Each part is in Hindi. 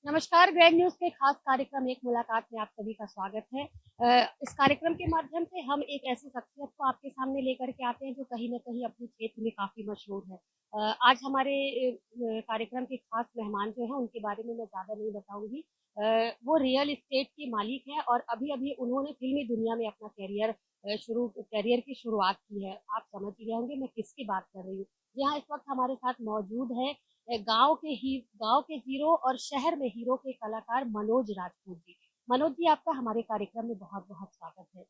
नमस्कार, ग्रैंड न्यूज़ के खास कार्यक्रम एक मुलाकात में आप सभी का स्वागत है। इस कार्यक्रम के माध्यम से हम एक ऐसी शख्सियत को आपके सामने लेकर के आते हैं जो कहीं न कहीं अपने क्षेत्र में काफ़ी मशहूर है। आज हमारे कार्यक्रम के खास मेहमान जो हैं उनके बारे में मैं ज़्यादा नहीं बताऊँगी। वो रियल एस्टेट के मालिक हैं और अभी-अभी उन्होंने फ़िल्मी दुनिया में अपना करियर की शुरुआत की है। आप समझ ही गए होंगे मैं किसकी बात कर रही हूँ। जी हाँ, इस वक़्त हमारे साथ मौजूद हैं गाँव के हीरो और शहर में हीरो के कलाकार मनोज राजपूत जी। मनोज जी आपका हमारे कार्यक्रम में बहुत-बहुत स्वागत है।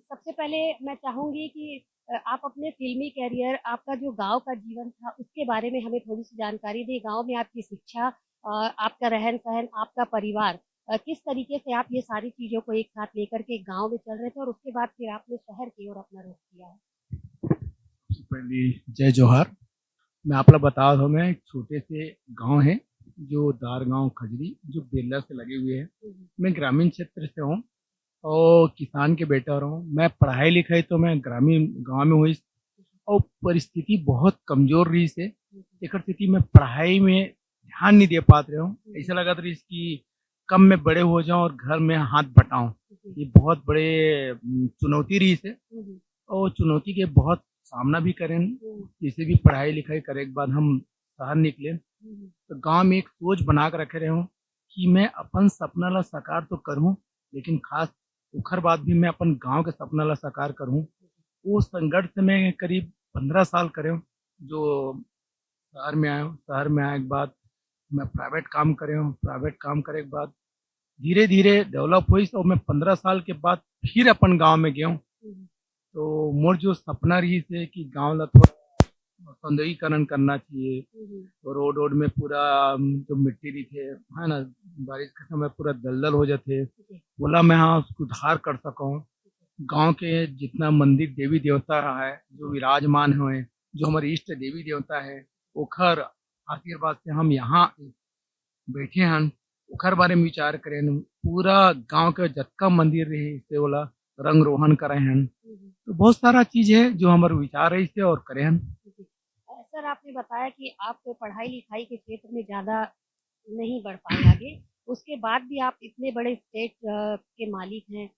सबसे पहले मैं चाहूँगी कि आप अपने फ़िल्मी करियर, आपका जो गाँव का जीवन था, उसके बारे में हमें थोड़ी-सी जानकारी दें। गाँव में आपकी शिक्षा आपका रहन-सहन, आपका परिवार किस तरीके से आप ये सारी चीज़ों को एक साथ लेकर के गाँव में चल रहे थे और उसके बाद फिर आपने शहर की ओर अपना रुख किया है? पहली जय जोहार। मैं आपला बता रहा हूँ, मैं एक छोटे से गांव है जो दार गांव खजरी जो बेल्ला से लगे हुए है। हुँ, हुँ। मैं ग्रामीण क्षेत्र से हूँ और किसान के बेटा रहा हूँ। मैं पढ़ाई लिखाई तो मैं ग्रामीण गांव में हुई और परिस्थिति बहुत कमजोर रही से हुँ, एक स्थिति में पढ़ाई में ध्यान नहीं दे पाते रहे हूँ। हुँ, ऐसा लगा था इसकी कम में बड़े हो जाऊं और घर में हाथ बटाऊं। हुँ, हुँ, ये बहुत बड़े चुनौती रही से हुँ, हुँ, और चुनौती के बहुत सामना भी करें। हुँ, जैसे भी पढ़ाई लिखाई करे के बाद हम शहर निकले हुँ, हुँ, तो गांव में एक सोच बना के रखे रहे हूँ कि मैं अपन सपना ला साकार तो करूँ, लेकिन खास उखर बाद भी मैं अपन गांव के सपना ला साकार करूँ। वो संघर्ष मैं करीब 15 साल करे हूँ। जो शहर में आया हूँ, शहर में आए के बाद मैं प्राइवेट काम करे हूँ। प्राइवेट काम करे के बाद धीरे धीरे डेवलप हुई और मैं 15 साल के बाद फिर अपन गांव में गया हूँ। हुँ, तो मोर जो सपना रही है कि गांव ला थोड़ा सौंदर्यीकरण करना चाहिए। हुँ, हुँ, तो रोड वोड में पूरा जो मिट्टी रही थे है ना, बारिश के समय पूरा दलदल हो जाते, जी, बोला मैं हाँ सुधार कर सकूँ। गांव के जितना मंदिर देवी देवता रहा है जो जी, विराजमान हुए, जो हमारे इष्ट देवी देवता है, ओखर आशीर्वाद से हम यहाँ बैठे हैं। ओखर बारे में विचार करें, पूरा गांव के जतका मंदिर रहे से बोला रंग रोहन करे हैं। हुँ, हुँ, तो बहुत सारा चीज है जो हमारे विचार है इससे और करे हैं। जी। सर आपने बताया कि आप पढ़ाई-लिखाई के क्षेत्र में ज़्यादा नहीं बढ़ पाए आगे, उसके बाद भी आप इतने बड़े स्टेट के मालिक हैं।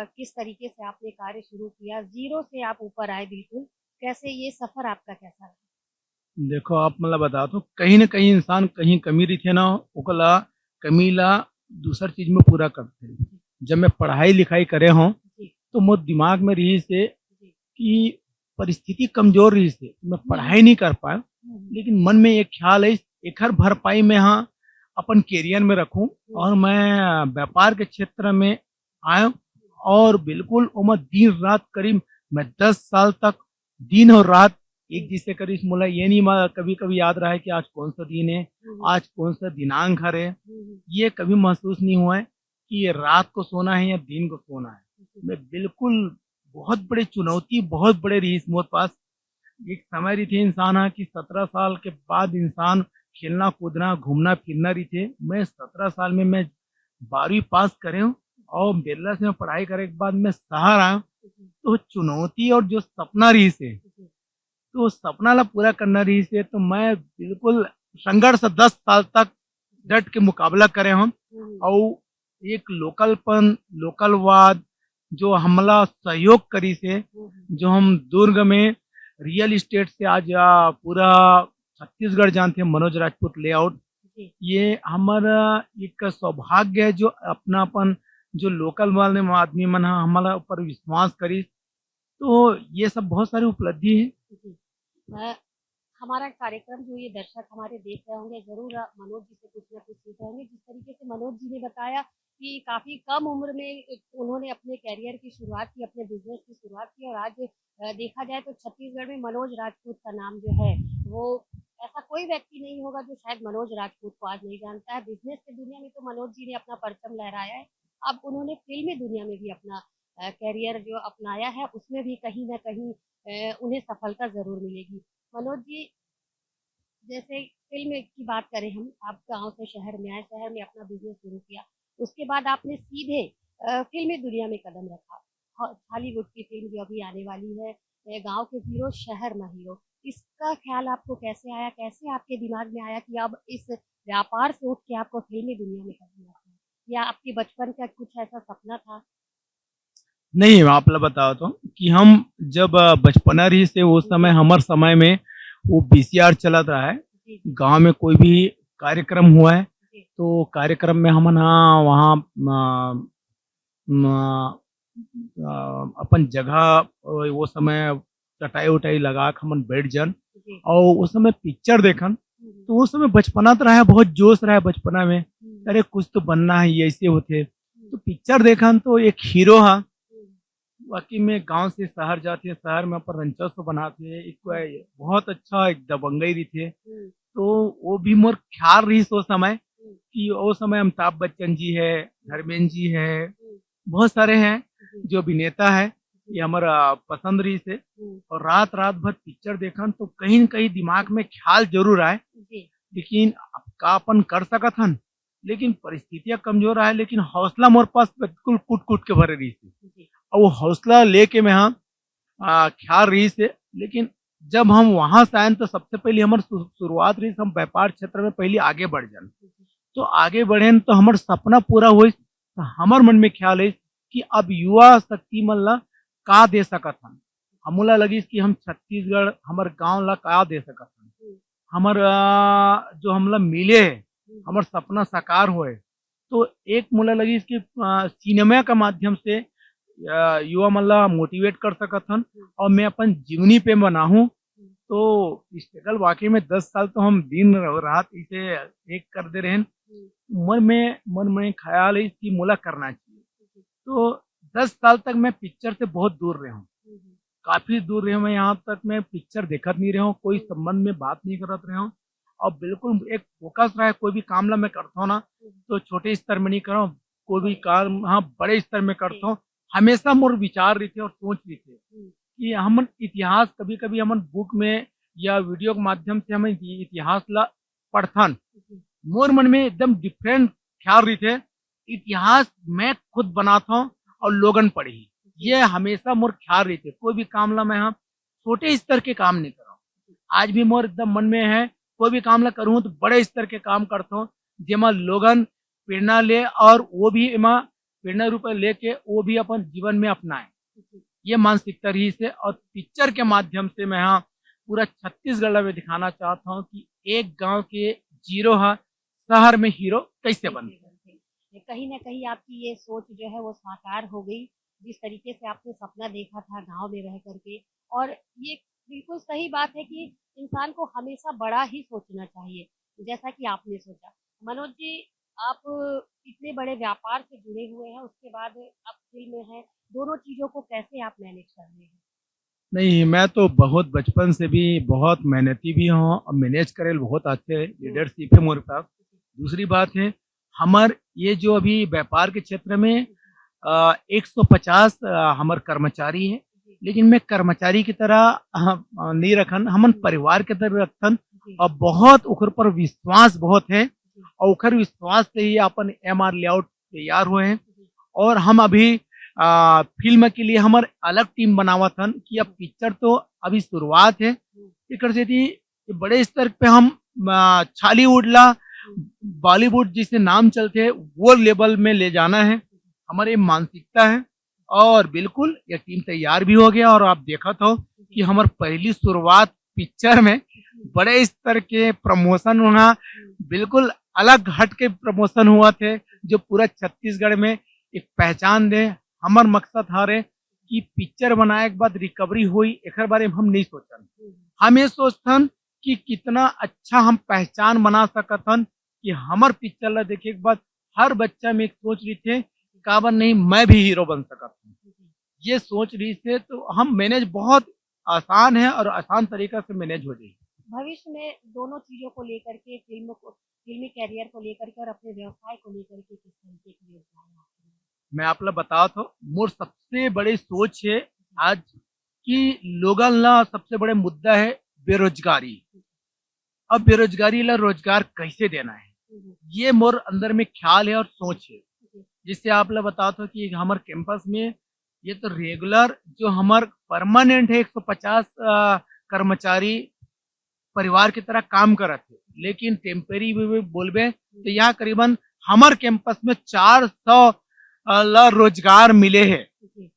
किस तरीके से आपने कार्य शुरू किया? ज़ीरो से आप ऊपर आए बिल्कुल, कैसे ये सफ़र आपका कैसा रहा? देखो आप मतलब बता दो, कहीं ना कहीं इंसान कहीं कमी रही थे ना, ओकला कमी ला दूसर चीज में पूरा करते हैं। जी, जब मैं पढ़ाई लिखाई करे हूँ जी, तो मोर दिमाग में रही से जी। कि परिस्थिति कमजोर रही से मैं हुँ, हुँ, पढ़ाई नहीं कर पाया। हुँ, हुँ, लेकिन मन में एक ख्याल है एक हर भरपाई में हाँ अपन कैरियर में रखूं हुँ, और मैं व्यापार के क्षेत्र में आया और बिल्कुल उमर दिन रात करीब मैं 10 साल तक दिन और रात एक हुँ, जिससे करीब मुला ये नहीं कभी कभी याद रहा है कि आज कौन सा दिन है, हुँ, हुँ, आज कौन सा दिनांक है। हुँ, हुँ, ये कभी महसूस नहीं हुआ है कि ये रात को सोना है या दिन को सोना है। जी, मैं बिल्कुल बहुत बड़ी चुनौती बहुत बड़े रही मेरे पास। एक समय रही थी इंसान है कि 17 साल के बाद इंसान खेलना कूदना घूमना फिरना रही थे। मैं 17 साल में मैं 12वीं पास करे हूँ और बिरला से मैं पढ़ाई करे के बाद मैं शहर आया। जी, तो चुनौती और जो सपना रही से जी, तो उस सपना ला पूरा करना रही से तो मैं बिल्कुल संघर्ष 10 साल तक जी, डट के मुकाबला करे हम। हुँ, हुँ, और एक लोकलपन लोकलवाद जो हमला सहयोग करी से, हुँ, हुँ, जो हम दुर्ग में रियल इस्टेट से आज पूरा छत्तीसगढ़ जानते हैं मनोज राजपूत लेआउट। जी। ये हमारा एक सौभाग्य है जो अपनापन जो लोकल वाले आदमी मन हमारा ऊपर विश्वास करी। तो ये सब बहुत सारी उपलब्धि है। जी। अ, हमारा कार्यक्रम जो ये दर्शक हमारे देख रहे होंगे ज़रूर मनोज जी से कुछ ना कुछ सीख रहे होंगे। जिस तरीके से मनोज जी ने बताया कि काफ़ी कम उम्र में उन्होंने अपने करियर की शुरुआत की, अपने बिज़नेस की शुरुआत की और आज देखा जाए तो छत्तीसगढ़ में मनोज राजपूत का नाम जो है वो ऐसा कोई व्यक्ति नहीं होगा जो शायद मनोज राजपूत को आज नहीं जानता है। बिज़नेस की दुनिया में तो मनोज जी ने अपना परचम लहराया है। अब उन्होंने फ़िल्मी दुनिया में भी अपना करियर जो अपनाया है उसमें भी कहीं न कहीं उन्हें सफलता ज़रूर मिलेगी। मनोज जी जैसे फ़िल्म की बात करें हम, आप गाँव से शहर में आए, शहर में अपना बिज़नेस शुरू किया। उसके बाद आपने सीधे फ़िल्मी दुनिया में कदम रखा। हॉलीवुड की फ़िल्म जो अभी आने वाली है गाँव के हीरो, शहर ना हीरो। इसका ख़्याल आपको कैसे आया? कैसे आपके दिमाग में आया कि अब इस व्यापार से उठ के आपको फ़िल्मी दुनिया में कर दिया था? या आपके बचपन का कुछ ऐसा सपना था? नहीं, मैं आपला बताता हूँ कि हम जब बचपना रही से उस समय जी, हमारे समय में वो वीसीआर चलत रहा है। जी, जी, गाँव में कोई भी कार्यक्रम हुआ है, जी, तो कार्यक्रम में हमन हाँ, वहाँ म म अपन जगह वो समय चटाई-वटाई लगा के हमन बैठ जान जी। और उस समय पिक्चर देखन, हुँ, हुँ, तो उस समय बचपना तो रहा है, बहुत जोश रहा है बचपना में। हुँ, अरे! कुछ तो बनना है, ये ऐसे होथे। हुँ, तो पिक्चर देखन तो एक हीरो हा हुँ, वाक़ई में गाँव से शहर जाथे, शहर में अपन रंचस्व बनाथे, एक हुँ, बहुत अच्छा एक दबंगई रहिथे। हुँ, तो वो भी मोर ख़्याल रहिस ओ समय हुँ, कि ओ समय अमिताभ बच्चन जी है, हुँ, धर्मेंद्र जी है, हुँ, बहुत सारे हैं जी, जो अभिनेता है, जी, ये हमारा पसंद रहिस हे हुँ, और रात-रात भर पिक्चर देखन तो कहीं न कहीं दिमाग में ख़्याल ज़रूर आए, जी, लेकिन अब का अपन कर सकत हन? लेकिन परिस्थितियाँ कमज़ोर आए लेकिन हौसला मोर पास बिल्कुल कूट-कूट के भरे रहिस हे जी, और वो हौसला लेके मैं हाँ ख़्याल रहिस हे, लेकिन जब हम वहाँ से आएन तो सबसे पहले हमर शुरुआत रहिस हम व्यापार क्षेत्र में पहले आगे बढ़ जान। जी, जी, तो आगे बढ़ेन तो हमर सपना पूरा होइस, तो हमर मन में ख़्याल आइस कि अब युवा शक्ति मन ला का दे सकत हन। हमन ला लगिस कि हम छत्तीसगढ़ हमर गाँव ला का दे सकत हन। हुँ, हमर जो हमला मिले हे, हुँ, हुँ, हमर सपना साकार होए, तो एक मोला लगिस कि सिनेमा के माध्यम से युवा मन ला मोटिवेट कर सकत हन हुँ, और मैं अपन जीवनी पे बनाहूँ, हुँ, तो स्ट्रगल वाक़ई में 10 साल तो हम दिन रात इसे एक कर दे रहेन। हुँ, मन में ख़्याल है कि मोला करना चाहिए। जी, तो 10 साल तक मैं पिक्चर से बहुत दूर रहा हूँ। हुँ, हुँ, काफ़ी दूर रहा मैं यहाँ तक मैं पिक्चर देखत नहीं रहा हूँ, कोई हुँ, संबंध में बात नहीं करत रहा हूँ और बिल्कुल एक फ़ोकस रहा है कोई भी काम ला मैं करता हूँ ना, हुँ, तो छोटे स्तर में नहीं कर रहा हूँ, कोई भी बड़े काम हाँ, बड़े स्तर में जी, करता हूँ। हमेशा मोर विचार रहिथे और सोच रहिथे हुँ, कि हमन इतिहास कभी-कभी हमन बुक में या वीडियो के माध्यम से हमन इतिहास ला पढ़थन। जी, मोर मन में एकदम डिफरेंट ख़्याल रहिथे, इतिहास मैं खुद बनाता हूँ और लोगन पढ़ही। जी, ये हमेशा मोर ख़्याल रहिथे, कोई भी काम ला मैं हाँ, छोटे स्तर के काम नहीं कर रहा हूँ। आज भी मोर एकदम मन में है, कोई भी काम ला करूँ तो बड़े स्तर के काम करता हूँ, जेमा लोगन प्रेरणा ले और वो भी एमा प्रेरणा रूप लेके वो भी अपन जीवन में अपनाएँ। जी, ये मानसिकता रही से और पिक्चर के माध्यम से मैं हाँ, पूरा छत्तीसगढ़ ला मैं दिखाना चाहता हूँ कि एक गाँव के ज़ीरो हा, शहर में हीरो कैसे कैसे बनते हैं। बनते हैं। कहीं न कहीं आपकी ये सोच जो है वो साकार हो गई, जिस तरीके से आपने सपना देखा था गाँव में रह कर के और ये बिल्कुल सही बात है कि इंसान को हमेशा बड़ा ही सोचना चाहिए, जैसा कि आपने सोचा। मनोज जी, आप इतने बड़े व्यापार से जुड़े हुए हैं, उसके बाद आप फ़िल्म में हैं, दोनों चीज़ों को कैसे आप मैनेज कर रहे हैं? नहीं, मैं तो बहुत बचपन से भी बहुत मेहनती भी हूँ और मैनेज करेल बहुत अच्छे हुँ, लीडरशिप है मोरे पास। दूसरी बात है, हमार ये जो अभी व्यापार के क्षेत्र में जी, 150 हमर कर्मचारी हैं, जी, लेकिन मैं कर्मचारी की तरह नहीं रखन, हमन हुँ, परिवार के तरह रखथन जी, और बहुत ओकर पर विश्वास बहुत है जी, और ओकर विश्वास से ही अपन एमआर लेआउट तैयार हुए हैं जी, और हम अभी फ़िल्म के लिए हमर अलग टीम बनावत हन कि अब हुँ, पिक्चर तो अभी शुरुआत है, हुँ, एकर सेती बड़े स्तर पे हम छॉलीवुड ला हुँ, बॉलीवुड जिसे नाम चलते वो लेवल में ले जाना है, हमारी मानसिकता है और बिल्कुल ये टीम तैयार भी हो गया और आप देखत हो कि जी, हमर पहली शुरुआत पिक्चर में जी, बड़े स्तर के प्रमोशन हुआ, हुँ, बिल्कुल अलग हट के प्रमोशन हुआ थे, जो पूरा छत्तीसगढ़ में एक पहचान दे। हमर मकसद हरे कि पिक्चर बनाए के बाद रिकवरी होई, एकर बारे में हम नहीं सोचन। हुँ, हम ये सोचथन कि कितना अच्छा हम पहचान बना सकत हन कि हमर पिक्चर ला देखे के बाद हर बच्चा में एक सोच रही थे, काबर नहीं मैं भी हीरो बन सकत हूँ। जी, जी। ये सोच रही से तो हम मैनेज बहुत आसान है और आसान तरीका से मैनेज हो जाएगी। भविष्य में दोनों चीज़ों को लेकर के फ़िल्मी करियर को लेकर के और अपने व्यवसाय को लेकर के किस तरीके की योजनाएँ हैं आपकी? मैं आपला बतात हो, मोर सबसे बड़ी सोच है जी, आज कि लोगन ला सबसे बड़े मुद्दा है बेरोज़गारी। जी, अब बेरोज़गारी ला रोज़गार कैसे देना है? हुँ, हुँ, ये मोर अंदर में ख़्याल है और सोच है। जी, जिससे आप ला बताता हूँ कि हमार कैंपस में ये तो रेगुलर जो हमार परमानेंट है 150 कर्मचारी परिवार की तरह काम करत थे। लेकिन टेम्परेरी वे बोलबे तो यहाँ करीबन हमार कैंपस में 400 ला रोजगार मिले हैं। जी,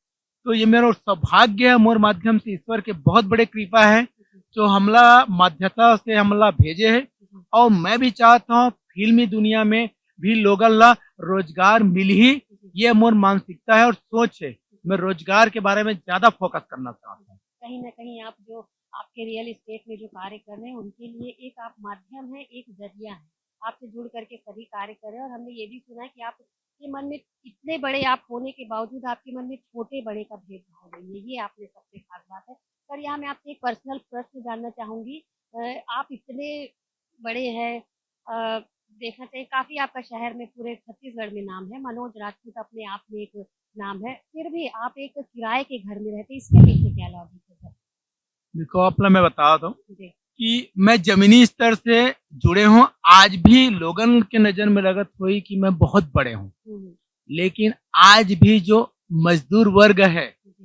तो ये मेरा सौभाग्य है, मोर माध्यम से ईश्वर के बहुत बड़े कृपा है जी, जो हमला माध्यता से हमला भेजे है। जी, और मैं भी चाहता हूँ फिल्मी दुनिया में भी लोगन ला रोजगार मिल ही, जी, ये मोर मानसिकता है और सोच है। मैं रोजगार के बारे में ज्यादा फोकस करना चाहता हूँ। कहीं न कहीं आप जो आपके रियल एस्टेट में जो कार्य कर रहे हैं, उनके लिए एक आप माध्यम हैं, एक ज़रिया हैं। आपसे जुड़ कर के सभी कार्य कर रहे हैं और हमने ये भी सुना है कि आपके मन में इतने बड़े आप होने के बावजूद आपके मन में छोटे-बड़े का भेदभाव नहीं है, ये आपने सबसे ख़ास बात है। पर यहाँ मैं आपसे एक पर्सनल प्रश्न जानना चाहूँगी आप इतने बड़े हैं देखना चाहिए काफ़ी आपका शहर में पूरे छत्तीसगढ़ में नाम है, मनोज राजपूत अपने आप में एक नाम है, फिर भी आप एक किराए के घर में रहते हैं, इसके पीछे क्या लॉजिक है सर? देखो अपना मैं बताता हूँ जी। कि मैं जमीनी स्तर से जुड़े हूँ। आज भी लोगन के नजर में लगत हुई कि मैं बहुत बड़े हूँ, हुँ, हुँ। लेकिन आज भी जो मजदूर वर्ग है, जी।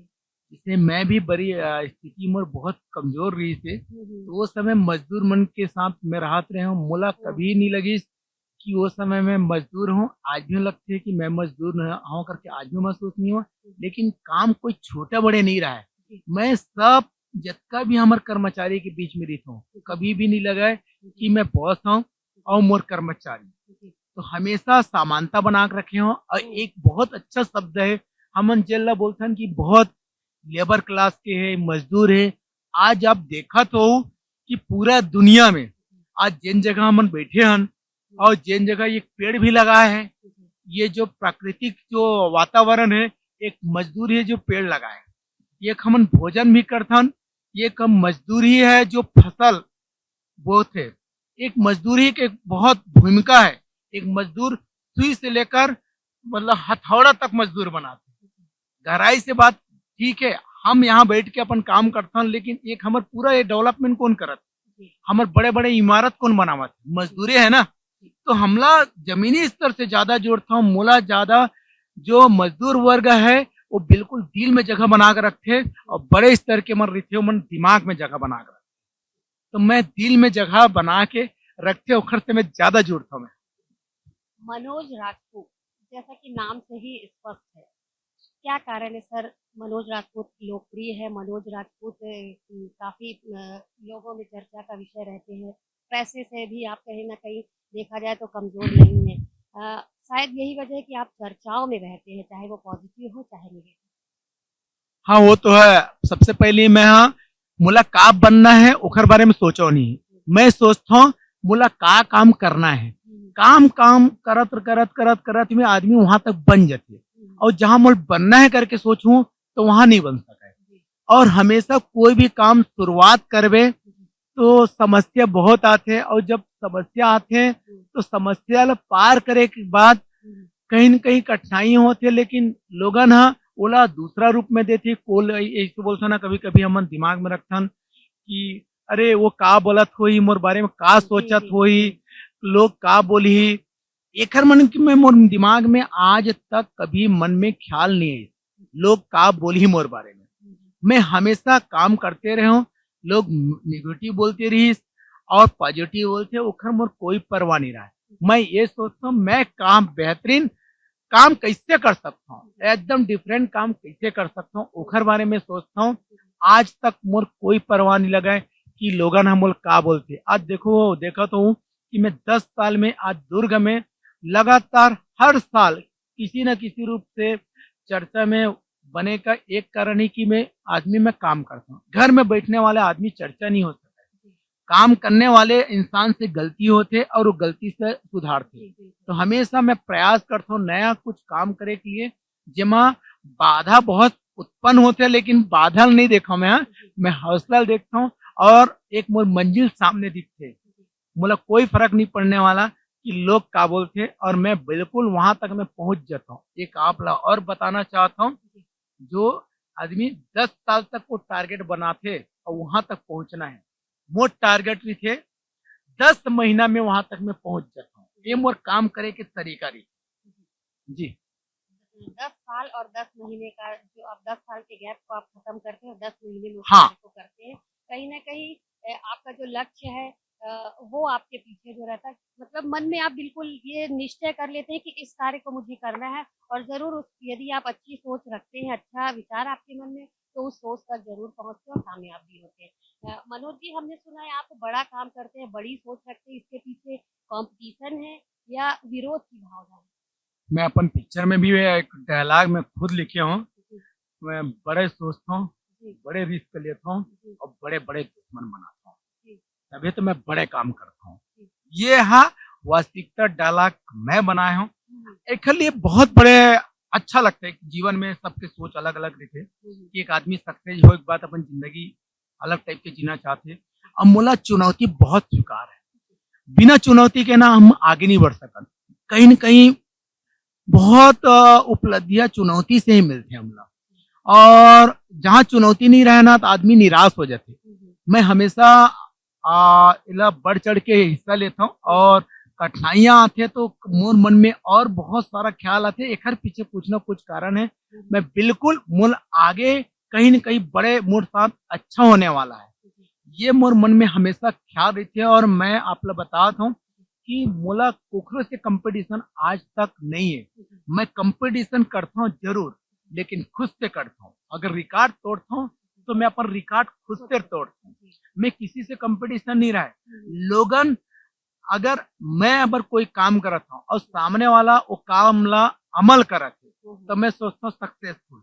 जैसे मैं भी बड़ी स्थिति में बहुत कमजोर रही थी, हुँ, हुँ। तो वो समय मजदूर मन के साथ मैं राहत रहे हूँ। मोला हुँ, कभी नहीं लगी कि वो समय मैं मजदूर हूँ। आज भी लगते है कि मैं मजदूर न हूँ करके आज भी महसूस नहीं हुआ। हुँ, लेकिन काम कोई छोटे बड़े नहीं रहा है। जी, मैं सब जितना भी हमारे कर्मचारी के बीच में रहता हूँ, जी, कभी भी नहीं लगा है जी, कि मैं बॉस हूँ जी, और मोर कर्मचारी। जी। तो हमेशा समानता बना के रखे हों। और हुँ, एक बहुत अच्छा शब्द है, हमन जेला बोलते हैं कि बहुत लेबर क्लास के है, मजदूर है। आज आप देखा तो कि पूरा दुनिया में आज जिन जगह हमन बैठे हन हुँ, और जिन जगह एक पेड़ भी लगा है, जी, जी, ये जो प्राकृतिक जो वातावरण है, एक मजदूर है जो पेड़ लगाए। एक हमन भोजन भी करथन, एक हम मजदूर ही है जो फसल बोते हैं। एक मजदूरी की बहुत भूमिका है। एक मजदूर सुई से लेकर मतलब हथौड़ा तक मजदूर बनाते हैं। गहराई से बात ठीक है, हम यहाँ बैठ के अपन काम करथन, लेकिन एक हमर पूरा ये डेवलपमेंट कौन करत? जी, हमर बड़े-बड़े इमारत कौन बनावत? जी, मजदूरे है ना? जी, तो हमला जमीनी स्तर से ज़्यादा जोड़ता हूँ, मोला ज़्यादा जो मज़दूर वर्ग है, वो बिल्कुल दिल में जगह बना के रखे हुँ, और बड़े स्तर के मन रहिथे ओमन दिमाग में जगह बना के रखे। तो मैं दिल में जगह बना के रखते ओखर से मैं ज़्यादा जुड़ता हूँ मैं। मनोज राजपूत, जैसा कि नाम से ही स्पष्ट है, क्या कारण है सर मनोज राजपूत लोकप्रिय है, मनोज राजपूत काफ़ी लोगों में चर्चा का विषय रहते हैं, पैसे से भी आप कहीं न कहीं देखा जाए तो कमज़ोर नहीं हैं। शायद यही वजह है कि आप चर्चाओं में रहते हैं, चाहे वो पॉज़िटिव हो चाहे नेगेटिव। हाँ, वो तो है। सबसे पहले मैं हाँ, मोला का बनना है ओखर बारे में सोचो नहीं। हुँ, मैं सोचता हूँ मोला का काम करना है। हुँ, काम करत में आदमी वहाँ तक बन जाते। हुँ, और जहाँ मोल बनना है करके सोचूँ तो वहाँ नहीं बन सका है। जी, और हमेशा कोई भी काम शुरुआत करबे जी, तो समस्या बहुत आते और जब समस्या आते हुँ, तो समस्या ला पार करे के बाद हुँ, कहीं न कहीं कठिनाई होथे, लेकिन लोगन ह ओला दूसरा रूप में देथे। कोल ऐसे बोलथन ना कभी-कभी हमन दिमाग में रखथन कि अरे वो का बोलत होही, मोर बारे में का जी, सोचत जी, होही, जी, लोग का बोलही। एखर मन के में मोर दिमाग में आज तक कभी मन में ख़्याल नहीं आई, लोग का बोलही मोर बारे में। हुँ, हुँ, मैं हमेशा काम करते रहे हूँ, लोग नेगेटिव बोलते रहिस और पॉजिटिव बोलते ओखर मोर कोई परवाह नहीं रहा है। मैं ये सोचता हूँ मैं काम बेहतरीन काम कैसे कर सकता हूँ, एकदम डिफरेंट काम कैसे कर सकता हूँ, ओखर बारे में सोचता हूँ। आज तक मोर कोई परवाह नहीं लगा है कि लोगन ह मोल का बोलथे। आज देखो देखत हूँ कि मैं 10 साल में आज दुर्ग में लगातार हर साल किसी न किसी रूप से चर्चा में बने का एक कारण ही कि मैं काम करता हूँ। घर में बैठने वाला आदमी चर्चा नहीं हो सकता है। जी, काम करने वाले इंसान से गलती होते और वो गलती से सुधारते। जी, बिल्कुल। तो हमेशा मैं प्रयास करता हूँ नया कुछ काम करे के लिए, जेमा बाधा बहुत उत्पन्न होते लेकिन बाधा नहीं देखा मैं हाँ, जी, मैं हौसला देखता हूँ और एक मोर मंजिल सामने दिखथे। जी, मोला कोई फ़र्क नहीं पड़ने वाला कि लोग का बोलथे और मैं बिल्कुल वहाँ तक मैं पहुँच जाता हूँ। एक आप ला और बताना चाहता हूँ, जी, जो आदमी 10 साल तक वो टारगेट बनाथे और वहाँ तक पहुँचना है। मोर टारगेट भी थे 10 महीना में वहाँ तक मैं पहुँच जाता हूँ। ये जी, मोर काम करे के तरीका रही। जी। जी। 10 साल और 10 महीने का जो आप 10 साल के गैप को आप खत्म करते हैं और 10 महीने में उस हाँ, कार्य को करते हैं। कहीं न कहीं आपका जो लक्ष्य है वो आपके पीछे जो रहता है, मतलब मन में आप बिल्कुल ये निश्चय कर लेते हैं कि इस कार्य को मुझे करना है और ज़रूर उस यदि आप अच्छी सोच रखते हैं, अच्छा विचार आपके मन में, तो उस सोच तक ज़रूर पहुँचते हैं और कामयाब भी होते हैं। मनोज जी, हमने सुना है आप बड़ा काम करते हैं, बड़ी सोच रखते हैं, इसके पीछे कॉम्पिटिशन है या विरोध की भावना है? मैं अपन पिक्चर में भी एक डायलॉग में खुद लिखे हूँ, जी, मैं बड़े सोचता हूँ, जी, बड़े रिस्क लेता हूँ जी, और बड़े-बड़े दुश्मन बनाता हूँ, जी, तभी तो मैं बड़े काम करता हूँ। जी। ये हाँ, वास्तविकता डायलॉग मैं बनाया हूँ। हुँ, हुँ, एक लिए बहुत बड़े अच्छा लगता है कि जीवन में सबके सोच अलग-अलग रखे, हुँ, हुँ। कि एक आदमी सक्सेस हो एक बात अपन ज़िंदगी अलग टाइप के जीना चाहते हैं। अब मोला चुनौती बहुत स्वीकार है, बिना चुनौती के ना हम आगे नहीं बढ़ सकत। कहीं न कहीं बहुत उपलब्धियाँ चुनौती से ही मिलती हैं हमला और जहाँ चुनौती नहीं रहे ना तो आदमी निराश हो जाते। हुँ, हुँ, मैं हमेशा इला बढ़-चढ़ के हिस्सा लेता हूँ हुँ, और कठिनाइयाँ आती हैं तो मोर मन में और बहुत सारा ख़्याल आते हैं, एखर पीछे कुछ न कुछ कारण है। हुँ, मैं बिल्कुल मोल आगे कहीं न कहीं बड़े मोर साथ अच्छा होने वाला है। हुँ, ये मोर मन में हमेशा ख़्याल रहती है और मैं आप ला बतात हूँ कि मोला कुकरो से कॉम्पिटिशन आज तक नहीं है। हुँ, हुँ, मैं कॉम्पिटिशन करता हूँ ज़रूर, लेकिन खुद से करता हूँ। अगर रिकॉर्ड तोड़ता हूँ, तो मैं अपन रिकॉर्ड खुद से तोड़ता हूँ। जी, मैं किसी से कॉम्पिटिशन नहीं रहा है। हुँ, हुँ, लोगन अगर मैं अगर कोई काम करत हूँ और सामने वाला वो काम ला अमल करत है, हुँ, तो हुँ, मैं सोचता हूँ सक्सेसफुल।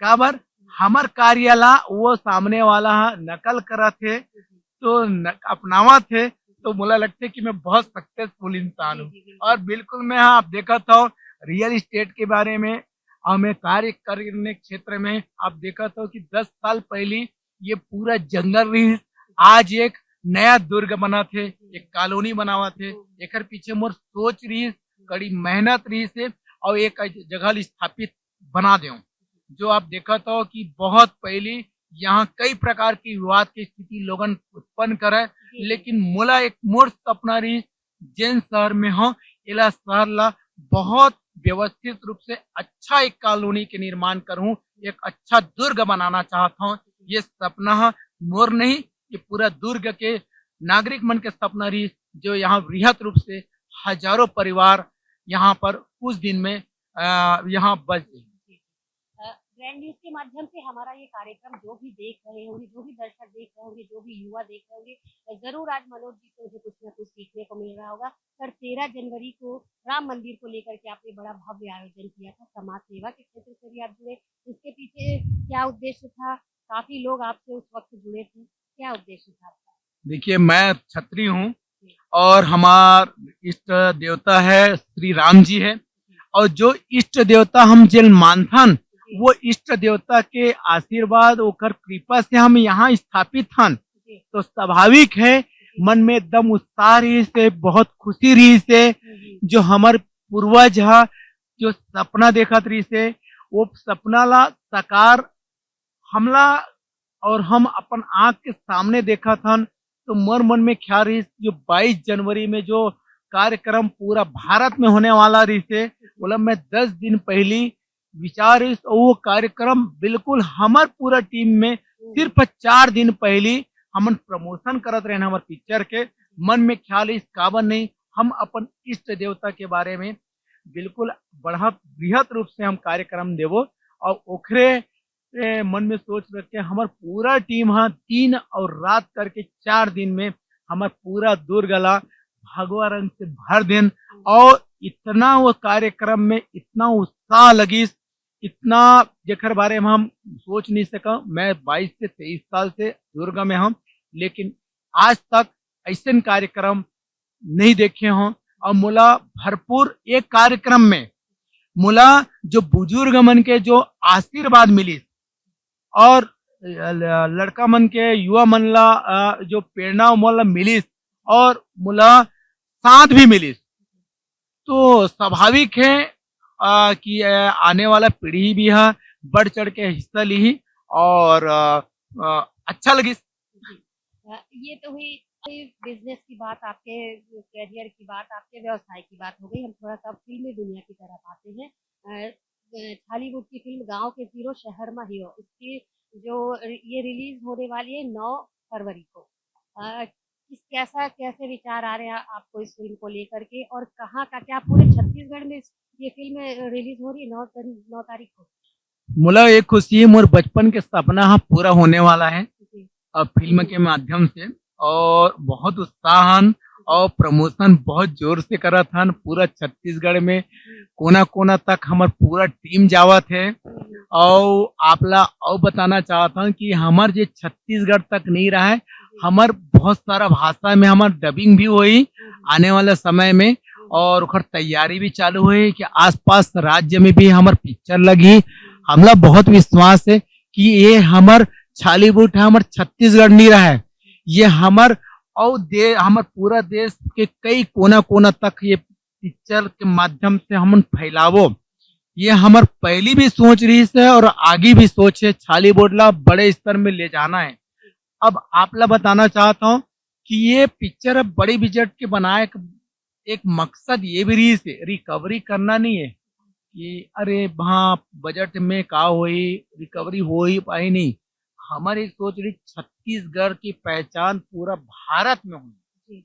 काबर हमर कार्य ला वो सामने वाला नकल करत है, हुँ, हुँ, तो न अपनावत है, तो मोला लगता है कि मैं बहुत सक्सेसफुल इंसान जी, हूँ। जी, और बिल्कुल। बिल्कुल मैं हाँ, आप देखत हो रियल एस्टेट के बारे में और मैं कार्य करने क्षेत्र में आप देखत हो कि 10 साल पहले ये पूरा जंगल रही, आज एक नया दुर्ग बनत है, एक कॉलोनी बनावत है, एकर पीछे मोर सोच रही, कड़ी मेहनत रही से और एक जगह ल स्थापित बना देऊँ। जो आप देखत हो कि बहुत पहले यहाँ कई प्रकार की विवाद की स्थिति लोगन उत्पन्न करे, जी, जी, लेकिन मोला एक मोर सपना रही जेन शहर में हो, एला शहर ला बहुत व्यवस्थित रूप से अच्छा एक कॉलोनी के निर्माण करूँ, एक अच्छा दुर्ग बनाना चाहता हूँ। ये सपना ह मोर नहीं, ये पूरा दुर्ग के नागरिक मन के सपना रही, जो यहाँ वृहत रूप से हज़ारों परिवार यहाँ पर कुछ दिन में यहाँ बस जाएँ। जी। ग्रैंड न्यूज़ के माध्यम से हमारा ये कार्यक्रम जो भी देख रहे होंगे, जो भी दर्शक देख रहे होंगे, जो भी युवा देख रहे होंगे, ज़रूर आज मनोज जी से मुझे कुछ न कुछ सीखने को मिल रहा होगा। पर 13 जनवरी को राम मंदिर को लेकर के आपने बड़ा भव्य आयोजन किया था, समाज सेवा के क्षेत्र से भी आप जुड़े। इसके पीछे क्या उद्देश्य था? काफ़ी लोग आपसे उस वक़्त जुड़े थे। क्या उद्देश्य था आपका? देखिए मैं क्षत्रिय हूँ जी, और हमार इष्ट देवता है श्री राम जी है जी, और जो इष्ट देवता हम जिन मानथन जी, वो इष्ट देवता के आशीर्वाद ओकर कृपा से हम यहाँ स्थापित हन जी, तो स्वाभाविक है जी। मन में एकदम उत्साह रही से बहुत खुशी रही से हुँ, हुँ। जो हमार पूर्वज है जो सपना देखत रही से वो सपना ला साकार हमला और हम अपन आँख के सामने देखा था तो मोर मन में ख्याल रही जो 22 जनवरी में जो कार्यक्रम पूरा भारत में होने वाला रही से बोला मैं 10 दिन पहले विचार रही और वो कार्यक्रम बिल्कुल हमार पूरा टीम में हुँ, हुँ। सिर्फ 4 दिन पहले हमन प्रमोशन करत रहे हमारे पिक्चर के मन में ख्याल इस काबर नहीं हम अपन इष्ट देवता के बारे में बिल्कुल बढ़ा बृहत रूप से हम कार्यक्रम देवो और ओखरे मन में सोच रख के हमार पूरा टीम हाँ 3 और रात करके 4 दिन में हमार पूरा दुर्गला भगवा रंग से भर देन और इतना वो कार्यक्रम में इतना उत्साह लगिस इतना जेकर बारे में हम सोच नहीं सका मैं 22 से 23 साल से दुर्ग में हम लेकिन आज तक ऐसे कार्यक्रम नहीं देखे हों और मोला भरपूर एक कार्यक्रम में मोला जो बुजुर्ग मन के जो आशीर्वाद मिली और लड़का मन के युवा मन ला जो प्रेरणा मोला मिलिस और मोला साथ भी मिलिस तो स्वाभाविक है कि आने वाला पीढ़ी भी है बढ़ चढ़ के हिस्सा ली और अच्छा लगिस जी। ये तो हुई बिज़नेस की बात, आपके करियर की बात, आपके व्यवसाय की बात हो गई। हम थोड़ा-सा फ़िल्मी दुनिया की तरफ आते हैं। हॉलीवुड की फ़िल्म गाँव के हीरो शहर में हीरो, इसकी जो ये रिलीज़ होने वाली है 9 फरवरी को। कैसे विचार आ रहे हैं आपको इस फ़िल्म को लेकर के, और कहाँ का, क्या पूरे छत्तीसगढ़ में ये फ़िल्म रिलीज़ हो रही है 9 तारीख को? मोला एक खुशी है, मोर बचपन के सपना हाँ पूरा होने वाला है जी, अब फिल्म के माध्यम से। और बहुत उत्साहन और प्रमोशन बहुत जोर से करत हन पूरा छत्तीसगढ़ में, कोना कोना तक हमार पूरा टीम जावत है। और आपला और बताना चाहता हूँ कि हमार जे छत्तीसगढ़ तक नहीं रहा है, हमार बहुत सारा भाषा में हमार डबिंग भी हुई आने वाले समय में। और ओकर तैयारी भी चालू हुई कि आसपास राज्य में भी हमार पिक्चर लगी। हमला बहुत विश्वास है कि ये हमार छालीवुड है, हमार छत्तीसगढ़ नहीं रहा है, ये हमार और हमार पूरा देश के कई कोना कोना तक ये पिक्चर के माध्यम से हम फैलावो। ये हमार पहली भी सोच रही है और आगे भी सोच है, छालीवुड ला बड़े स्तर में ले जाना है। अब आपला बताना चाहता हूँ कि ये पिक्चर अब बड़ी बजट के बनाए, एक मकसद ये भी रही है रिकवरी करना नहीं है कि अरे वहाँ बजट में का होई, रिकवरी हो ही पाई नहीं। हमारी सोच रही छत्तीसगढ़ की पहचान पूरा भारत में होनी, जी,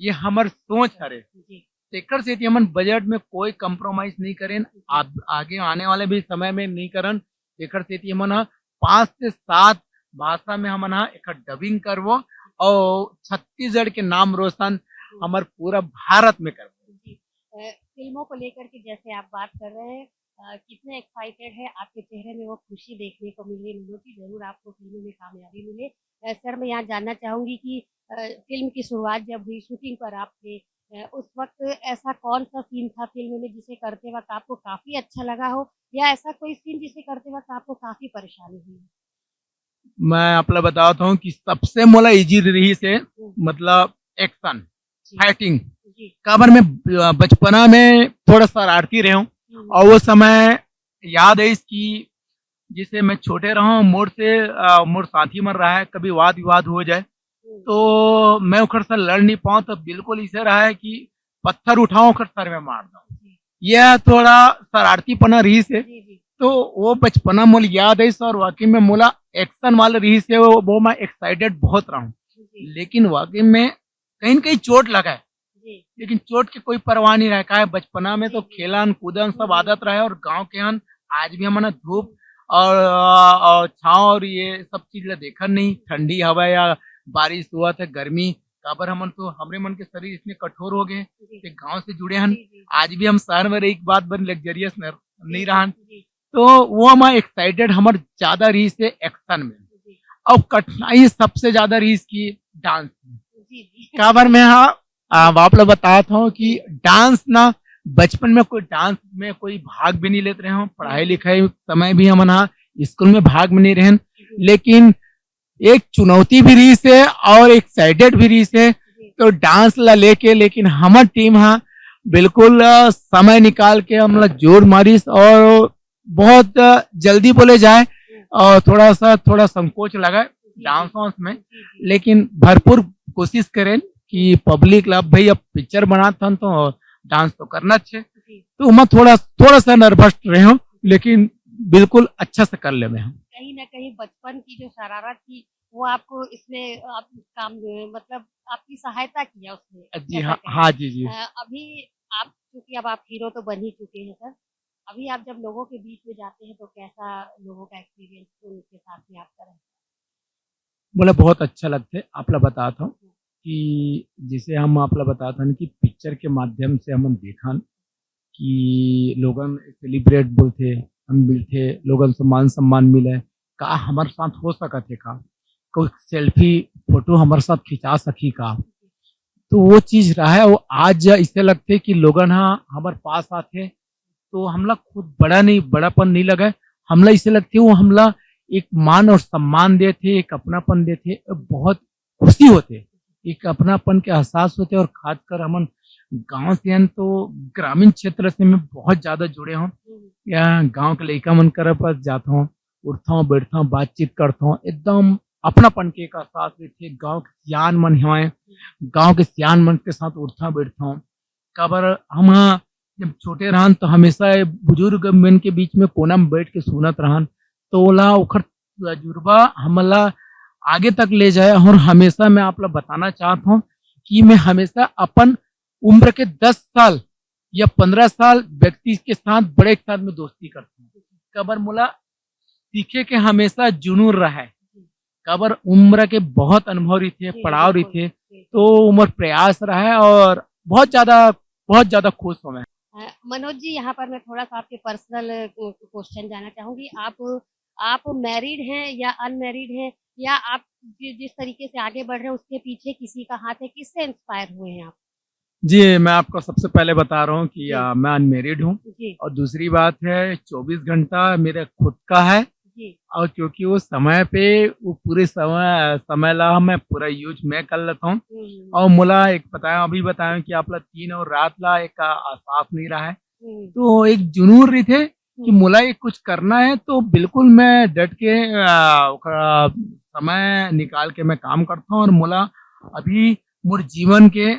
ये हमार सोच हरे। जी, तेकर से हमन बजट में कोई कंप्रोमाइज नहीं करें, आप आगे आने वाले भी समय में नहीं करन। तेकर से हमन 5 से 7 भाषा में हमन एक डबिंग करवो और छत्तीसगढ़ के नाम रोशन हमार पूरा भारत में करवो। जी। फ़िल्मों को लेकर के जैसे आप बात कर रहे हैं, कितने एक्साइटेड हैं, आपके चेहरे में वो खुशी देखने को मिल रही है, कि ज़रूर आपको फ़िल्म में कामयाबी मिले। सर, मैं यहाँ जानना चाहूँगी कि फ़िल्म की शुरुआत जब हुई, शूटिंग पर आप थे, उस वक़्त ऐसा कौन-सा सीन था फ़िल्म में जिसे करते वक़्त आपको काफ़ी अच्छा लगा हो, या ऐसा कोई सीन जिसे करते वक़्त आपको काफ़ी परेशानी हुई हो? मैं आपला बताता हूँ कि सबसे मोला इजी रही से हुँ, मतलब एक्शन, जी, फाइटिंग। जी। काबर मैं बचपना में थोड़ा शरारती रहा हूँ हुँ, और वो समय याद है इसकी, जिसे मैं छोटे रहा हूँ मोर से मोर साथी मर रहा है, कभी वाद विवाद हो जाए हुँ, तो मैं ओकर से लड़ नहीं पाऊँ, तो बिल्कुल इसे रहा है कि पत्थर उठाऊं ओकर सर में मार दूं। जी, यह थोड़ा शरारतीपना रही से। जी, जी, तो वो बचपना मोल याद है और वाकई में मोला एक्शन वाला रही से वो मैं एक्साइटेड बहुत रहा हूँ। जी, लेकिन वाकई में कहीं न कहीं चोट लगा है, जी, लेकिन चोट की कोई परवाह नहीं रहा है। बचपना में तो जी, जी। खेलन कूदन हुँ, सब हुँ, आदत रहे और गांव के हन आज भी हमने धूप हुँ, और छाँव और ये सब चीज ला देखन नहीं, ठंडी हवा या बारिश हुआ था गर्मी काबर हमन तो हमरे मन के शरीर इतने कठोर हो गए जी, कि गांव से जुड़े हन। जी, जी, आज भी हम शहर में रही, एक बात बन लग्जरियस जी, नहीं जी, रहन। जी, तो वो मैं एक्साइटेड हमर ज्यादा रही से एक्शन में। जी, और कठिनाई सबसे ज्यादा रही इसकी डांस में। जी, जी, काबर मैं जी, आप लोग बताता हूँ कि जी, डांस ना बचपन में कोई डांस में कोई भाग भी नहीं लेते रहे हूँ, हुँ, पढ़ाई हुँ, लिखाई समय भी हम स्कूल में भाग में नहीं रहे। जी, लेकिन एक चुनौती भी रही से और एक्साइटेड भी रही से, जी, तो डांस ला लेके लेकिन हमार टीम बिल्कुल समय निकाल के हम लोग जोर मारिस और बहुत जल्दी बोले जाए हुँ, और थोड़ा संकोच लगा जी, डांस जी, वांस में। जी, जी, लेकिन भरपूर कोशिश करें हुँ, कि पब्लिक ला भाई अब पिक्चर बनाता हूं तो डांस तो करना चाहिए। जी। तो मैं थोड़ा सा नर्वस रहे हूँ, लेकिन बिल्कुल अच्छा से कर ले मैं हूँ। कहीं न कहीं बचपन की जो शरारत थी, वो आपको इसमें आप काम मतलब आपकी सहायता किया उसने, जी ऐसा हाँ, कहें। हाँ जी, जी। अभी आप, चूँकि अब आप हीरो तो बन ही चुके हैं सर, अभी आप जब लोगों के बीच में जाते हैं तो कैसा लोगों का एक्सपीरियंस उनके साथ में आपका रहता बोले बहुत अच्छा लगता है। आपला बताता हूँ है? कि जिसे हम आपला बताता हूँ कि पिक्चर के माध्यम से हम देखन कि लोगन सेलिब्रेट बोलथे, हम मिलथे, लोगन से मान सम्मान मिले, का हमारे साथ हो सकत है का? कोई सेल्फी फोटो हमारे साथ खिंचा सकी का? तो वो चीज़ रहा है, वो आज ऐसे लगते कि लोगन हमारे पास आथे तो हमला खुद बड़ापन नहीं लगा। हमला ऐसे लगते वो हमला एक मान और सम्मान देते, एक अपनापन देते, बहुत खुशी होते, एक अपनापन के एहसास होते। और खासकर हमन गाँव से हन तो ग्रामीण क्षेत्र से मैं बहुत ज़्यादा जुड़े हूँ। हुँ, या गाँव के लइका मन करा पास जाता हूँ, उठता हूँ, बैठता हूँ, बातचीत करता हूँ, एकदम अपनापन के एक एहसास होथे। गाँव के सियान मन हवय, गाँव के सियान मन के साथ उठता बैठता हूँ। काबर हम जब छोटे रहन तो हमेशा ये बुजुर्ग मन के बीच में कोना में बैठ के सुनत रहन, तो ओला ओकर तजुर्बा हमला आगे तक ले जाए। और हमेशा मैं आप लोग बताना चाहता हूँ कि मैं हमेशा अपन उम्र के 10 साल या 15 साल व्यक्ति के साथ बड़े के साथ में दोस्ती करता हूँ। कबर मुला सीखे के हमेशा जुनून रहा है। कबर उम्र के बहुत अनुभव रही थे, जी, पड़ाव रही बिल्कुल। थे, जी। तो उम्र प्रयास रहा है और बहुत ज़्यादा खुश हूँ मैं। मनोज जी, यहाँ पर मैं थोड़ा-सा आपके पर्सनल क्वेश्चन जानना चाहूँगी। आप मैरिड हैं या अनमैरिड हैं? या आप जिस तरीके से आगे बढ़ रहे हैं उसके पीछे किसी का हाथ है? किससे इंस्पायर हुए हैं आप? जी, मैं आपको सबसे पहले बता रहा हूँ कि जी, मैं अनमैरिड हूँ जी, और दूसरी बात है 24 घंटा मेरा खुद का है। जी, और क्योंकि वो समय पे वो पूरे समय ला मैं पूरा यूज़ मैं कर लेता हूँ। हुँ, और मुला एक बताया अभी बताया कि आप ला 3 और रात ला एक साफ नहीं रहा है। हुँ, तो एक जुनून रही थे कि हुँ, मुला ये कुछ करना है तो बिल्कुल मैं डट के ओकरा समय निकाल के मैं काम करता हूँ। और मुला अभी मोर जीवन के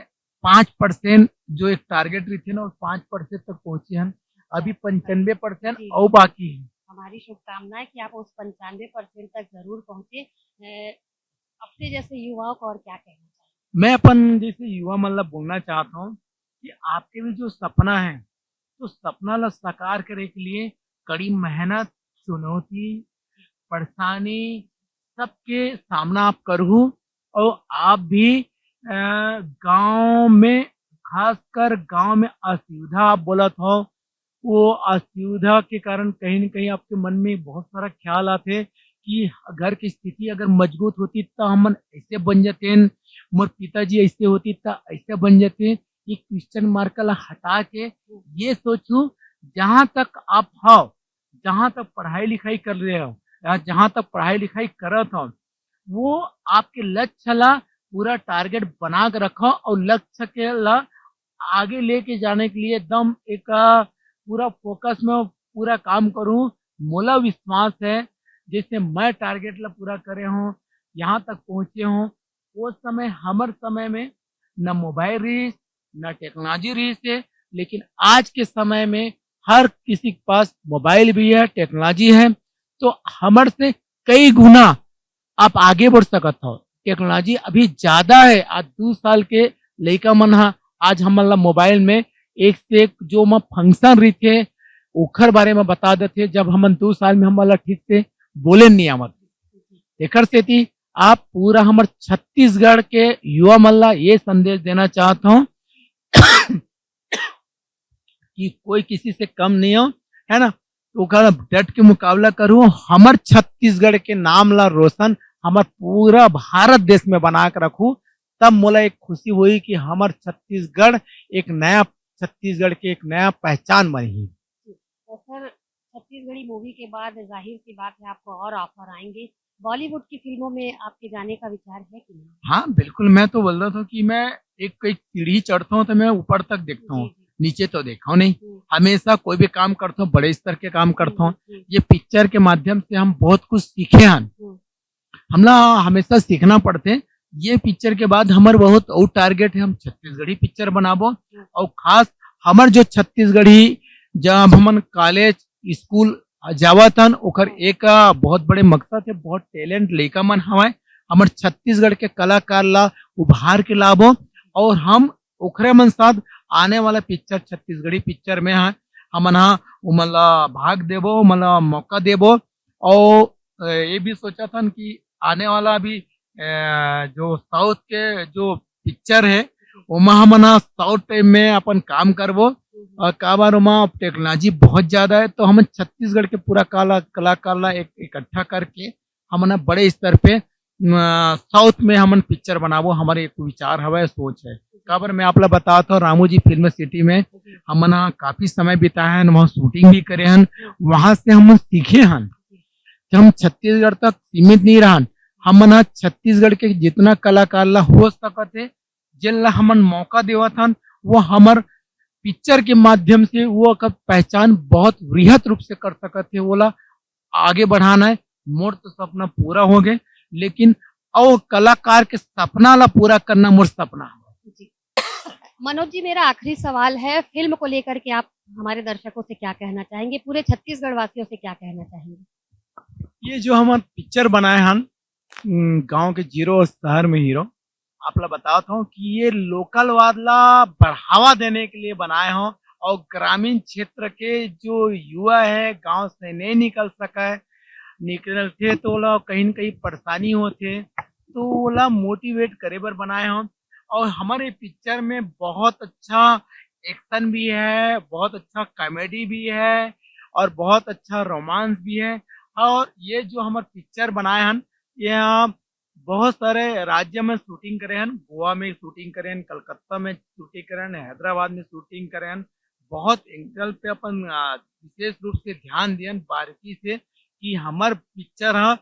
5% जो एक टारगेट रही थी ना, वो 5% तक पहुँचे हैं। अच्छा, अभी अच्छा। 95% जी, और जी। बाकी है। हमारी शुभकामनाएँ कि आप उस 95% तक ज़रूर पहुँचे। अपने जैसे युवाओं को और क्या कहना चाहेंगे? मैं अपन जैसे युवा मतलब बोलना चाहता हूँ कि आपके भी जो सपना है, तो सपना ला साकार करे के लिए कड़ी मेहनत, चुनौती, परेशानी सबके सामना आप करू। और आप भी गाँव में खासकर गाँव में असुविधा आप बोलत हो, वो असुविधा के कारण कहीं न कहीं आपके मन में बहुत सारा ख़्याल आथे कि घर की स्थिति अगर मजबूत होती त हमन ऐसे बन जातेन, मोर पिताजी ऐसे होती त ऐसे बन जाते। ये क्वेश्चन मार्क ला हटा के ये सोचूँ जहाँ तक आप हओ, जहाँ तक पढ़ाई-लिखाई कर रहे हो या जहाँ तक पढ़ाई-लिखाई करत हो, वो आपके लक्ष्य ला पूरा टारगेट बना के रखो और लक्ष्य के ला आगे लेके जाने के लिए एकदम एक पूरा फ़ोकस में पूरा काम करूँ। मोला विश्वास है, जैसे मैं टारगेट ला पूरा करे हूँ, यहाँ तक पहुँचे हूँ, वो समय हमर समय में ना मोबाइल रहीस, ना टेक्नोलॉजी रहीस है, लेकिन आज के समय में हर किसी के पास मोबाइल भी है, टेक्नोलॉजी है, तो हमर से कई गुना आप आगे बढ़ सकत हो। टेक्नोलॉजी अभी ज़्यादा है, आज 2 साल के लइका मन ह आज हमन ला मोबाइल में एक से एक जो म फंक्शन रहिथे, ओखर बारे में बता देथे, जब हमन 2 साल में हमन ला ठीक से बोले नहीं आवत। जी, एकर सेती आप पूरा हमर छत्तीसगढ़ के युवा मन ला ये संदेश देना चाहत हूँ कि कोई किसी से कम नहीं हो, है ना? तो ओकरा डट के मुकाबला करूँ, हमर छत्तीसगढ़ के नाम ला रोशन हमर पूरा भारत देश में बना के रखूँ, तब मोला एक खुशी होई कि हमर छत्तीसगढ़ एक नया छत्तीसगढ़ के एक नया पहचान बनही। जी। तो सर छत्तीसगढ़ी मूवी के बाद ज़ाहिर-सी बात है आपको और ऑफ़र आएँगे। बॉलीवुड की फ़िल्मों में आपके जाने का विचार है कि नहीं? हाँ, बिल्कुल, मैं तो बोल रहा था कि मैं एक सीढ़ी चढ़ता हूँ तो मैं ऊपर तक देखता जी, हूँ, जी। नीचे तो देखा हूँ नहीं। हुँ, हमेशा कोई भी काम करता हूँ, बड़े स्तर के काम हुँ, करता हूँ। हुँ, हुँ, ये पिक्चर के माध्यम से हम बहुत कुछ सीखे हन। हुँ। हमला हमेशा सीखना पड़ते। ये पिक्चर के बाद हमर बहुत और टारगेट है हम छत्तीसगढ़ी पिक्चर बनाबो। हुँ, और खास हमर जो छत्तीसगढ़ी जब हमन कॉलेज, स्कूल जावत हन ओकर हुँ, एक बहुत बड़े मकसद है, बहुत टैलेंट लइका मन हवय। हमर छत्तीसगढ़ के कलाकार ला उभार के लाबो और हम ओखरे मन साथ आने वाला पिक्चर छत्तीसगढ़ी पिक्चर में हमन ह ओमन ला भाग देबो, ओमन ला मौका देबो। और ये भी सोचा था कि आने वाला अभी जो साउथ के जो पिक्चर है, जी। ओमा हमन ह साउथ टाइम में अपन काम करबो। हुँ, हुँ। और का बार ओमा टेक्नोलॉजी बहुत ज़्यादा है, तो हमन छत्तीसगढ़ के पूरा कलाकार ला एक इकट्ठा करके हमन ह बड़े स्तर पे साउथ में हमन पिक्चर बनाबो, हमारे एक विचार हवय, सोच है। जी, काबर मैं आप ला बतात हूँ रामू जी फ़िल्म सिटी में जी, हमन ह काफ़ी समय बिताए हन, वहाँ शूटिंग भी करे हन, हुँ, वहाँ से हमन सीखे हन। जी, कि हम छत्तीसगढ़ तक सीमित नहीं रहन। हमन ह छत्तीसगढ़ के जितना कलाकार ला हो सकत हे, जेन ला हमन मौका देवत हन, वो हमर पिक्चर के माध्यम से वो का पहचान बहुत वृहत रूप से कर सकत हे, ओला आगे बढ़ाना है। मोर तो सपना पूरा हो गए, लेकिन और कलाकार के सपना ला पूरा करना मोर सपना है। जी। मनोज जी, मेरा आखिरी सवाल है, फ़िल्म को लेकर के आप हमारे दर्शकों से क्या कहना चाहेंगे? पूरे छत्तीसगढ़ वासियों से क्या कहना चाहेंगे? ये जो हमन पिक्चर बनाए हन, गांव के जीरो और शहर में हीरो आपला बताता हूँ कि ये लोकल वाला बढ़ावा देने के लिए बनाए हों और ग्रामीण क्षेत्र के जो युवा है गांव से नहीं निकल सका है निकल थे तो ओला कहीं न कहीं परेशानी होते तो ओला मोटिवेट करे बर बनाए हों और हमारे पिक्चर में बहुत अच्छा एक्शन भी है बहुत अच्छा कॉमेडी भी है और बहुत अच्छा रोमांस भी है और ये जो हमारे पिक्चर बनाए हैं ये बहुत सारे राज्य में शूटिंग करे हैं गोवा में शूटिंग करे हैं कलकत्ता में शूटिंग करे हैं हैदराबाद में शूटिंग करे हैं बहुत एंगल पे अपन विशेष रूप से ध्यान दिए बारीकी से कि हमार पिक्चर है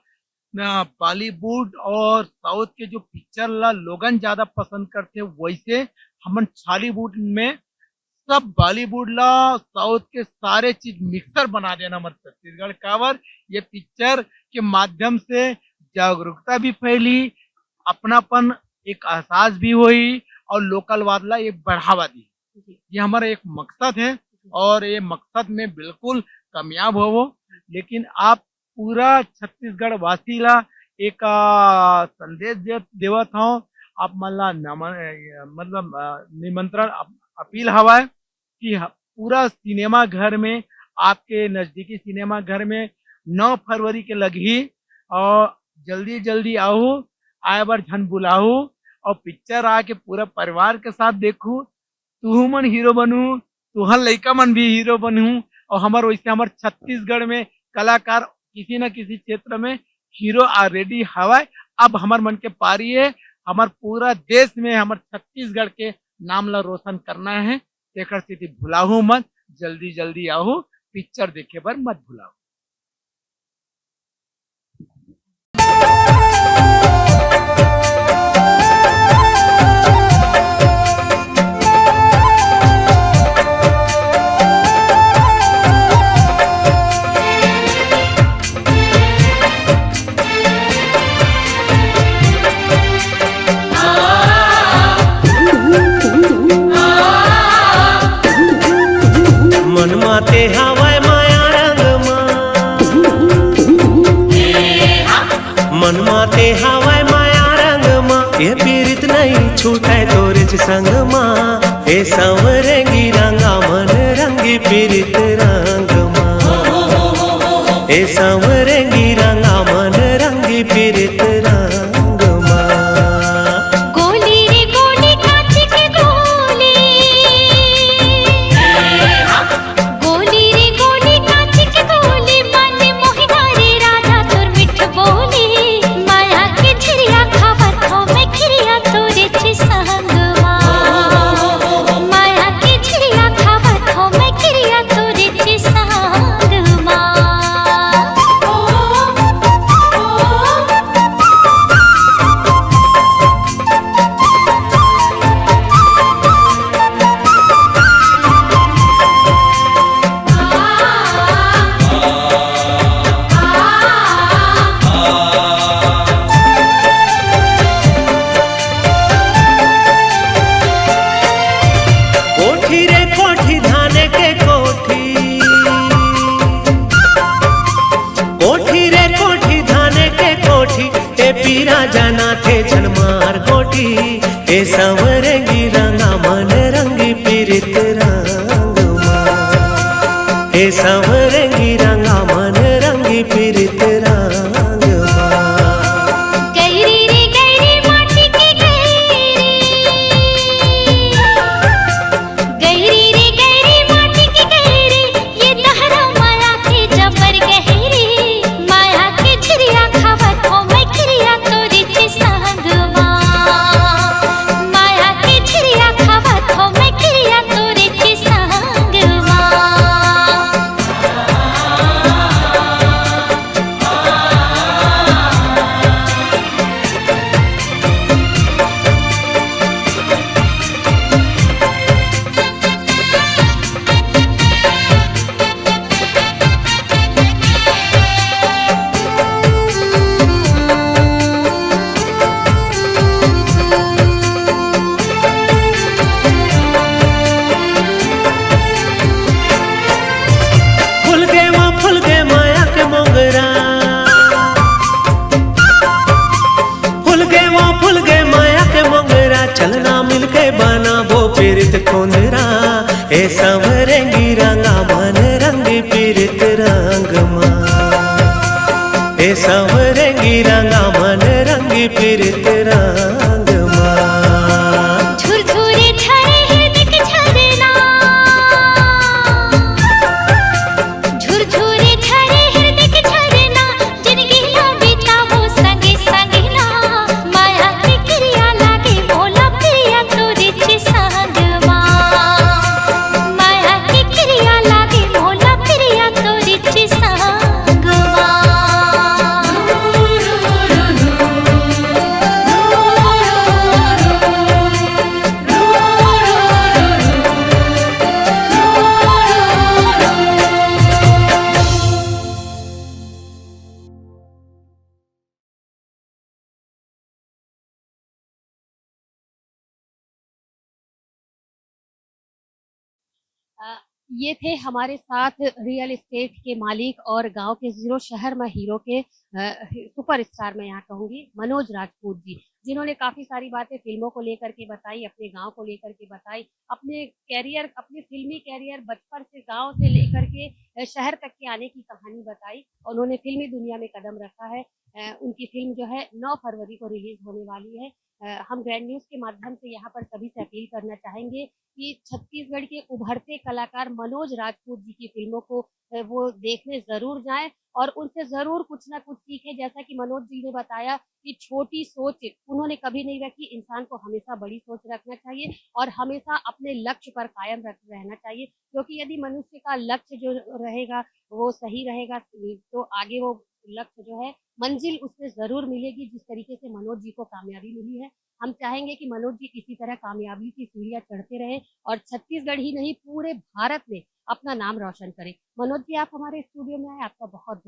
बॉलीवुड और साउथ के जो पिक्चर ला लोगन ज्यादा पसंद करते वैसे हम छॉलीवुड में सब बॉलीवुड ला साउथ के सारे चीज मिक्सर बना देना हमारे छत्तीसगढ़ कावर ये पिक्चर के माध्यम से जागरूकता भी फैली अपनापन एक एहसास भी हुई और लोकल वादला एक बढ़ावा दी ये हमारा एक मकसद है और ये मकसद में बिल्कुल कामयाब हो लेकिन आप पूरा छत्तीसगढ़ वासी ला एक संदेश देवत हो आप मला मतलब निमंत्रण अपील हवा है कि पूरा सिनेमा घर में आपके नजदीकी सिनेमा घर में 9 फरवरी के लगी और जल्दी जल्दी आओ आए बार झन बुलाओ और पिक्चर आके पूरा परिवार के साथ देखू तू मन हीरो बनू तुहर लड़का मन भी हीरो बनू और हमार वैसे हमार छत्तीसगढ़ में कलाकार किसी न किसी क्षेत्र में हीरो ऑलरेडी हवा अब हमार मन के पारी है हमार पूरा देश में हमार छत्तीसगढ़ के नाम ला रोशन करना है तेकर स्थिति भुलाहू मत जल्दी जल्दी आओ पिक्चर देखे पर मत भुलाओ ते हवाय माया रंग मन माते हवाय माया रंग ये पीरित नहीं छूटे तोरे संग ए संवरंगी रंगा मन रंगी पीरित रंग ए संवरंगी रंगा मन रंगी पीरित रंग ए संवरंगी रंगा मन रंगी पीरित रंग ए संवरंगी रंगा मन रंगी पीरित रंग ए संवरेंगी रंगा मन रंगी पीरित रंग माँ ए संवरेंगी रंगा मन रंगी पीरित रंग माँ झुरझुरे झरे हृदय के झरना झुरझुरे झरे हृदय के झरना जिंदगी ना बितावो संगे संगे ना माया की क्रिया लागे मोला प्रिया तोरे चे संगमा माया की क्रिया लागे मोला प्रिया तोरे चे ये थे हमारे साथ रियल एस्टेट के मालिक और गांव के जीरो शहर में हीरो के सुपरस्टार मैं यहाँ कहूंगी मनोज राजपूत जी, जिन्होंने काफी सारी बातें फिल्मों को लेकर के बताई, अपने गांव को लेकर के बताई, अपने कैरियर, अपने फिल्मी कैरियर बचपन से गांव से लेकर के शहर तक के आने की कहानी बताई। उन्होंने फिल्मी दुनिया में कदम रखा है। उनकी फिल्म जो है 9 फरवरी को रिलीज होने वाली है। हम ग्रैंड न्यूज के माध्यम से यहाँ पर सभी से अपील करना चाहेंगे कि छत्तीसगढ़ के उभरते कलाकार मनोज राजपूत जी की फिल्मों को वो देखने जरूर जाएं और उनसे जरूर कुछ ना कुछ सीखें। जैसा कि मनोज जी ने बताया कि छोटी सोच उन्होंने कभी नहीं रखी, इंसान को हमेशा बड़ी सोच रखना चाहिए और हमेशा अपने लक्ष्य पर कायम रहना चाहिए, क्योंकि यदि मनुष्य का लक्ष्य जो रहेगा वो सही रहेगा तो आगे वो लक्ष्य जो है मंजिल उसमें जरूर मिलेगी, जिस तरीके से मनोज जी को कामयाबी मिली है। हम चाहेंगे कि मनोज जी इसी तरह कामयाबी की सीढ़ियां चढ़ते रहे और छत्तीसगढ़ ही नहीं पूरे भारत में अपना नाम रोशन करें। मनोज जी, आप हमारे स्टूडियो में आए, आपका बहुत